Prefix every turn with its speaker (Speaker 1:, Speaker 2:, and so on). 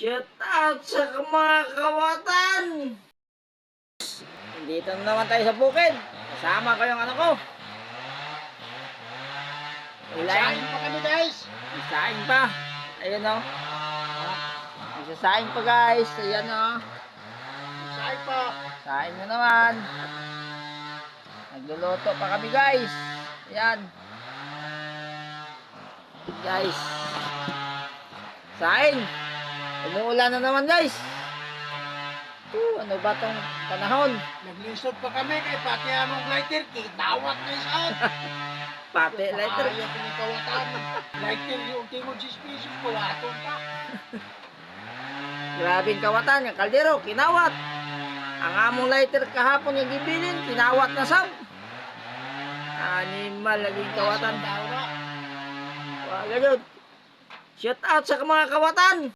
Speaker 1: Shout out sa mga kawatan! Dito na naman tayo sa bukid. Kasama ko yung ano ko.
Speaker 2: Saing pa kami guys.
Speaker 1: Isaing pa. Ayun o. Isasaing pa guys. Ayan o.
Speaker 2: Saing pa.
Speaker 1: Saing na naman. Nagluluto pa kami guys. Ayan. Guys. Saing. Umuulan na naman guys. Ano ba tong panahon?
Speaker 2: Naglisod pa kami kay pati among lighter. Kitawat na isaan.
Speaker 1: Pati lighter.
Speaker 2: Ayaw pinikawatan. Lighter yung tingod 6 pesos. Kuwaton pa.
Speaker 1: Grabing kawatan. Yung kaldero, kinawat. Ang among lighter kahapon yung gibilin, kinawat na sam. Animal, laging kawatan.
Speaker 2: Daw na.
Speaker 1: Wala yun. Shout out sa mga kawatan.